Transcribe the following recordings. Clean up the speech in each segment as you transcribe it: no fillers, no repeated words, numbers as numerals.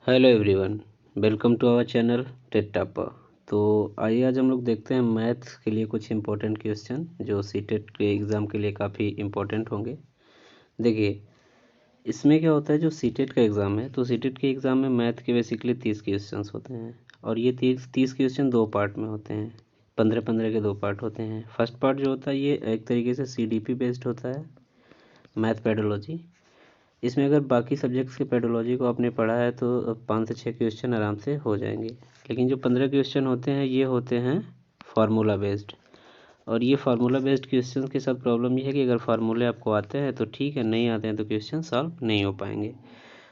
Hello everyone, welcome to our channel TET topper. तो आइए आज हम लोग देखते हैं मैथ्स के लिए कुछ इम्पोर्टेंट क्वेश्चन जो सीटेट के एग्ज़ाम के लिए काफ़ी इम्पोर्टेंट होंगे। देखिए, इसमें क्या होता है, जो सीटेट का एग्ज़ाम है तो सीटेट के एग्ज़ाम में मैथ के बेसिकली 30 क्वेश्चंस होते हैं और ये 30 क्वेश्चन दो पार्ट में होते हैं। 15-15 के दो पार्ट होते हैं। फर्स्ट पार्ट जो होता है ये एक तरीके से CDP बेस्ड होता है, मैथ पेडोलॉजी। इसमें अगर बाकी सब्जेक्ट्स के पेडोलॉजी को आपने पढ़ा है तो 5 से 6 क्वेश्चन आराम से हो जाएंगे। लेकिन जो 15 क्वेश्चन होते हैं ये होते हैं फार्मूला बेस्ड। और ये फार्मूला बेस्ड क्वेश्चन के साथ प्रॉब्लम ये है कि अगर फार्मूले आपको आते हैं तो ठीक है, नहीं आते हैं तो क्वेश्चन सॉल्व नहीं हो पाएंगे।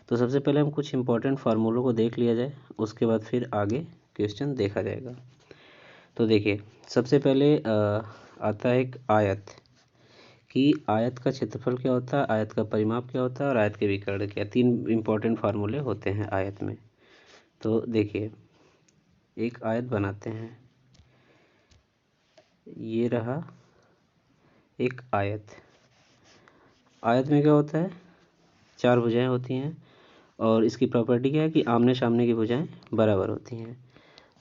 तो सबसे पहले हम कुछ इंपॉर्टेंट फार्मूलों को देख लिया जाए, उसके बाद फिर आगे क्वेश्चन देखा जाएगा। तो देखिए, सबसे पहले आता है एक आयत कि आयत का क्षेत्रफल क्या होता है, आयत का परिमाप क्या होता है और आयत के विकर्ण क्या। 3 इंपॉर्टेंट फार्मूले होते हैं आयत में। तो देखिए, एक आयत बनाते हैं। ये रहा एक आयत। आयत में क्या होता है, 4 भुजाएं होती हैं और इसकी प्रॉपर्टी क्या है कि आमने सामने की भुजाएं बराबर होती हैं।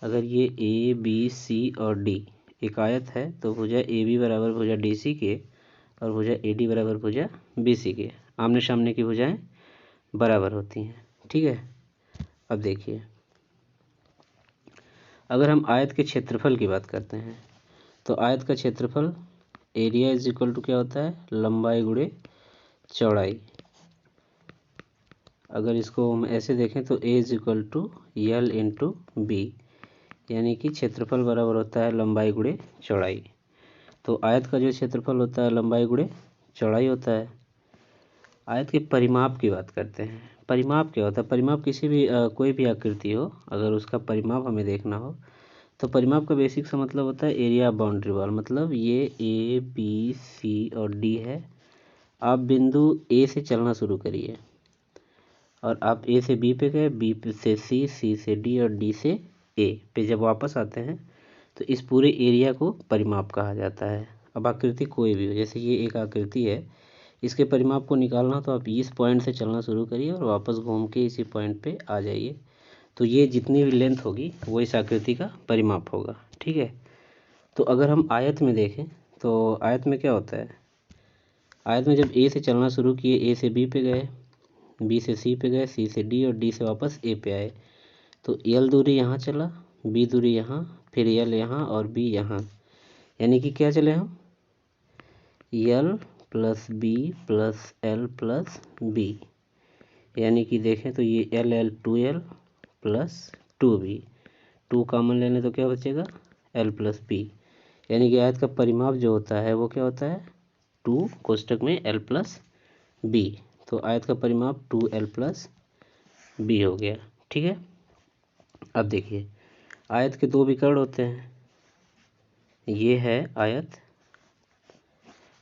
अगर ये ABC और D एक आयत है तो भुजा AB बराबर भुजा DC के और भुजा AD बराबर भुजा BC के, आमने सामने की भुजाएं बराबर होती हैं। ठीक है। अब देखिए, अगर हम आयत के क्षेत्रफल की बात करते हैं तो आयत का क्षेत्रफल एरिया इज इक्वल टू क्या होता है, लंबाई गुणे चौड़ाई। अगर इसको हम ऐसे देखें तो A is equal to L into B, यानी कि क्षेत्रफल बराबर होता है लंबाई गुणे चौड़ाई। तो आयत का जो क्षेत्रफल होता है लंबाई गुणे चौड़ाई होता है। आयत के परिमाप की बात करते हैं। परिमाप क्या होता है, परिमाप किसी भी कोई भी आकृति हो, अगर उसका परिमाप हमें देखना हो तो परिमाप का बेसिक सा मतलब होता है एरिया बाउंड्री वॉल। मतलब ये ABC और D है। आप बिंदु A से चलना शुरू करिए और आप A से B पे गए, B से C से D और D से A पे जब वापस आते हैं तो इस पूरे एरिया को परिमाप कहा जाता है। अब आकृति कोई भी हो, जैसे ये एक आकृति है, इसके परिमाप को निकालना तो आप इस पॉइंट से चलना शुरू करिए और वापस घूम के इसी पॉइंट पे आ जाइए। तो ये जितनी भी लेंथ होगी वो इस आकृति का परिमाप होगा। ठीक है। तो अगर हम आयत में देखें तो आयत में क्या होता है, आयत में जब A से चलना शुरू किए, A से B पे गए, B से C पे गए, C से D और D से वापस A पे आए, तो L दूरी यहाँ चला, B दूरी यहाँ, फिर L यहाँ और B यहाँ, यानी कि क्या चले हम, L plus B plus L plus B, यानी कि देखें तो ये L 2L plus 2B, 2 common लेने तो क्या बचेगा, L प्लस B, यानी कि आयत का परिमाप जो होता है वो क्या होता है 2 कोष्टक में L प्लस B। तो आयत का परिमाप 2L प्लस B हो गया। ठीक है। अब देखिए, आयत के दो विकर्ण होते हैं। ये है आयत,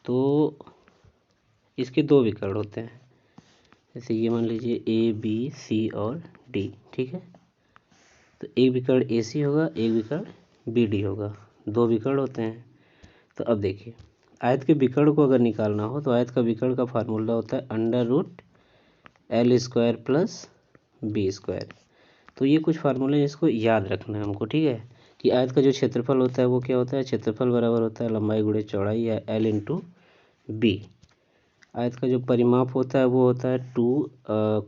तो इसके दो विकर्ण होते हैं। जैसे ये मान लीजिए ABC और D। ठीक है। तो एक विकर्ण AC होगा, एक विकर्ण BD होगा, दो विकर्ण होते हैं। तो अब देखिए, आयत के विकर्ण को अगर निकालना हो तो आयत का विकर्ण का फार्मूला होता है √L² प्लस B²। तो ये कुछ फार्मूले जिसको याद रखना है हमको। ठीक है, कि आयत का जो क्षेत्रफल होता है वो क्या होता है, क्षेत्रफल बराबर होता है लंबाई गुणे चौड़ाई या L इंटू B। आयत का जो परिमाप होता है वो होता है 2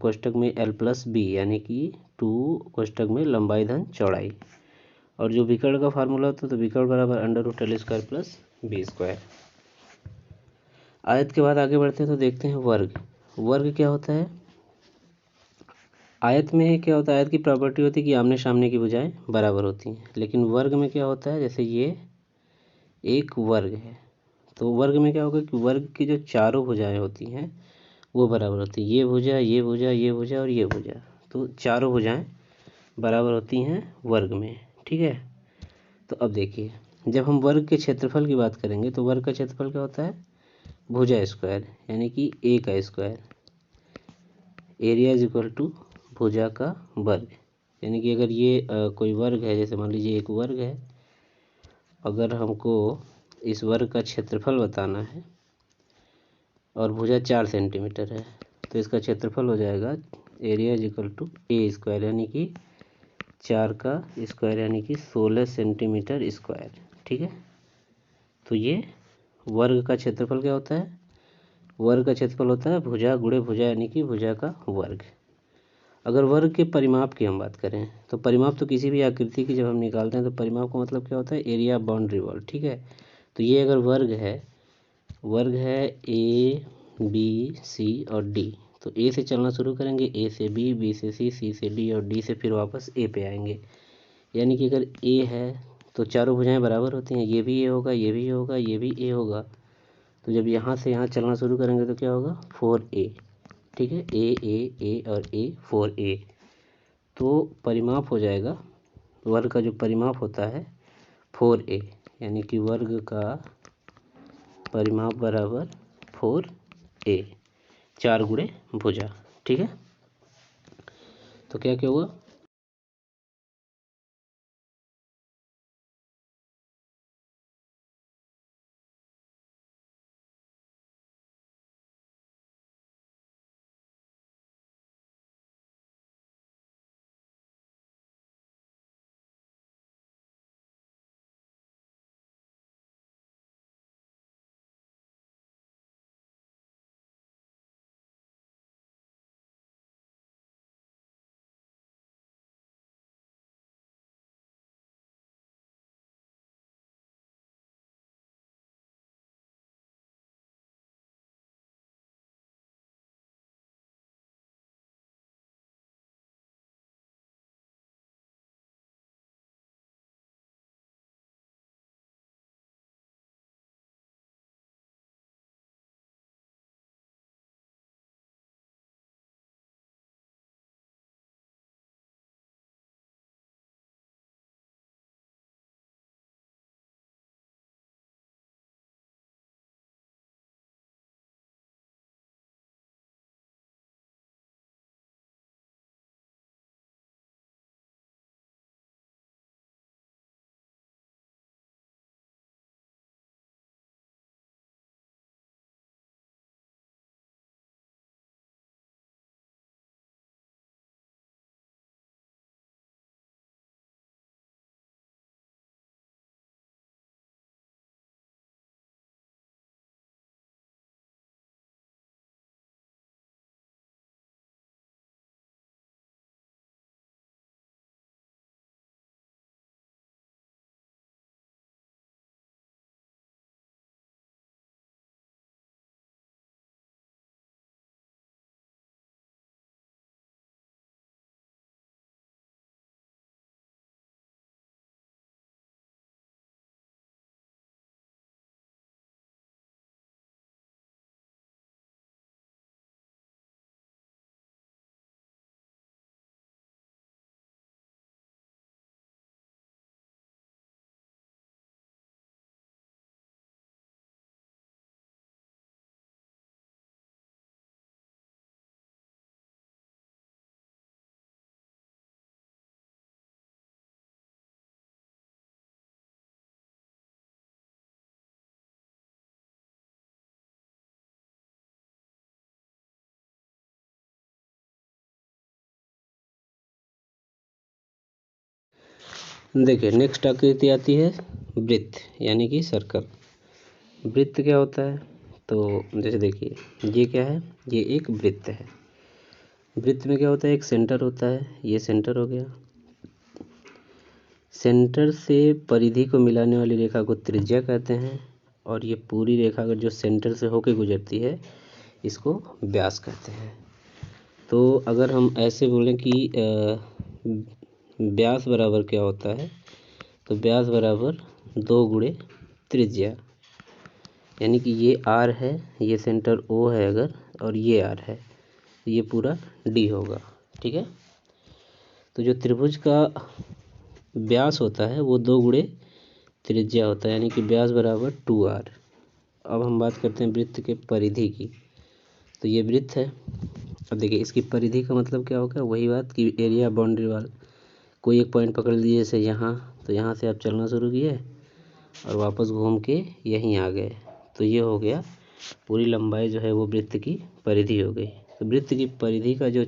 कोष्टक में L प्लस B, यानी कि 2 कोष्टक में लंबाई धन चौड़ाई। और जो विकर्ण का फार्मूला होता है तो विकर्ण बराबर √L² प्लस B²। आयत के बाद आगे बढ़ते हैं तो देखते हैं वर्ग। वर्ग क्या होता है, आयत में क्या होता है, आयत की प्रॉपर्टी होती है कि आमने सामने की भुजाएं बराबर होती हैं। लेकिन वर्ग में क्या होता है, जैसे ये एक वर्ग है तो वर्ग में क्या होगा कि वर्ग की जो चारों भुजाएं होती हैं वो बराबर होती है। ये भुजा, ये भुजा, ये भुजा और ये भुजा, तो चारों भुजाएं बराबर होती हैं वर्ग में। ठीक है। तो अब देखिए, जब हम वर्ग के क्षेत्रफल की बात करेंगे तो वर्ग का क्षेत्रफल क्या होता है, भुजा स्क्वायर, यानी कि A का square. Area is equal to भुजा का वर्ग, यानी कि अगर ये कोई वर्ग है, जैसे मान लीजिए एक वर्ग है, अगर हमको इस वर्ग का क्षेत्रफल बताना है और भुजा 4 सेंटीमीटर है तो इसका क्षेत्रफल हो जाएगा area is equal to A square, यानी कि 4 का स्क्वायर यानी कि 16 सेंटीमीटर स्क्वायर। ठीक है, तो ये वर्ग का क्षेत्रफल क्या होता है? वर्ग का क्षेत्रफल होता है भुजा गुणे भुजा, यानी कि भुजा का वर्ग। अगर वर्ग के परिमाप की हम बात करें तो परिमाप तो किसी भी आकृति की जब हम निकालते हैं तो परिमाप का मतलब क्या होता है? Area boundary wall. ठीक है, तो ये अगर वर्ग है ए बी सी और डी, तो ए से चलना शुरू करेंगे, ए से बी से सी से डी और डी से फिर वापस ए पे आएंगे। यानी कि अगर ए है तो चारों भुजाएं बराबर होती हैं, ये भी ए होगा, ये भी ए होगा, ये भी ए होगा। तो जब यहाँ से यहाँ चलना शुरू करेंगे तो क्या होगा? 4a। ठीक है, ए और ए 4a। तो परिमाप हो जाएगा, वर्ग का जो परिमाप होता है 4a, यानी कि वर्ग का परिमाप बराबर 4a, 4 गुणे भुजा। ठीक है, तो क्या क्या हुआ? देखिए, नेक्स्ट आकृति आती है वृत्त, यानी कि सर्कल। वृत्त क्या होता है? तो जैसे देखिए, ये क्या है? ये एक वृत्त है। वृत्त में क्या होता है? एक सेंटर होता है, ये सेंटर हो गया। सेंटर से परिधि को मिलाने वाली रेखा को त्रिज्या कहते हैं, और ये पूरी रेखा अगर जो सेंटर से होकर गुजरती है इसको व्यास कहते हैं। तो अगर हम ऐसे बोलें कि व्यास बराबर क्या होता है, तो व्यास बराबर 2 गुणे त्रिज्या, यानी कि ये आर है, ये सेंटर ओ है अगर, और ये आर है, तो ये पूरा डी होगा। ठीक है, तो जो त्रिभुज का व्यास होता है वो 2 गुणे त्रिज्या होता है, यानी कि व्यास बराबर 2r। अब हम बात करते हैं वृत्त के परिधि की। तो ये वृत्त है। अब देखिए, इसकी परिधि का मतलब क्या होगा? वही बात कि एरिया बाउंड्री वाल। कोई एक पॉइंट पकड़ लीजिए जैसे यहाँ, तो यहाँ से आप चलना शुरू किए और वापस घूम के यहीं आ गए, तो ये हो गया पूरी लंबाई जो है वो वृत्त की परिधि हो गई। तो वृत्त की परिधि का जो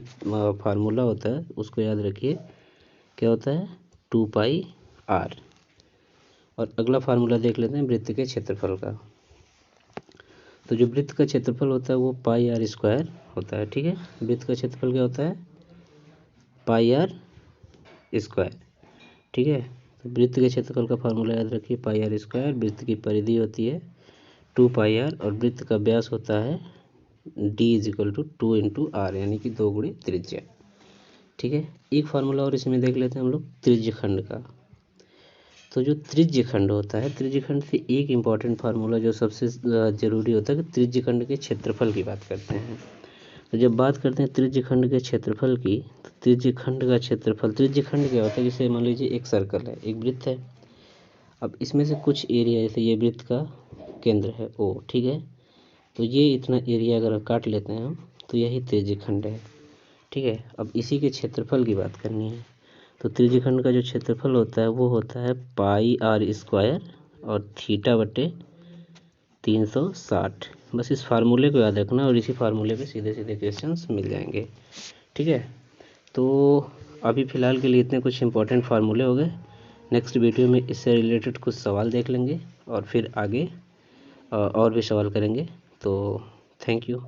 फार्मूला होता है उसको याद रखिए, क्या होता है 2πr। और अगला फार्मूला देख लेते हैं वृत्त के क्षेत्रफल का। तो जो वृत्त का क्षेत्रफल होता है वो πr² होता है, ठीक है। वृत्त का क्षेत्रफल क्या होता है πr², ठीक है। तो वृत्त के क्षेत्रफल का फार्मूला याद रखिए πr²। वृत्त की परिधि होती है 2πr और वृत्त का व्यास होता है d = 2 × r, यानी कि 2 गुणे त्रिज्या, ठीक है। एक फार्मूला और इसमें देख लेते हैं हम लोग त्रिज्यखंड का। तो जो त्रिज्यखंड होता है, त्रिज्यखंड से एक इम्पॉर्टेंट फार्मूला जो सबसे ज़रूरी होता है कि त्रिज्यखंड के क्षेत्रफल की बात करते हैं। तो जब बात करते हैं त्रिज्यखंड के क्षेत्रफल की, तो त्रिज्यखंड का क्षेत्रफल, त्रिज्यखंड क्या होता है, जैसे मान लीजिए एक सर्कल है, एक वृत्त है। अब इसमें से कुछ एरिया, जैसे ये वृत्त का केंद्र है O, ठीक है। तो ये इतना एरिया अगर काट लेते हैं हम, तो यही त्रिज्यखंड है, ठीक है। अब इसी के क्षेत्रफल की बात करनी है। तो त्रिज्यखंड का जो क्षेत्रफल होता है वो होता है πr² और θ/360। बस इस फार्मूले को याद रखना और इसी फार्मूले पे सीधे सीधे क्वेश्चंस मिल जाएंगे, ठीक है। तो अभी फ़िलहाल के लिए इतने कुछ इंपॉर्टेंट फार्मूले हो गए। नेक्स्ट वीडियो में इससे रिलेटेड कुछ सवाल देख लेंगे और फिर आगे और भी सवाल करेंगे। तो थैंक यू।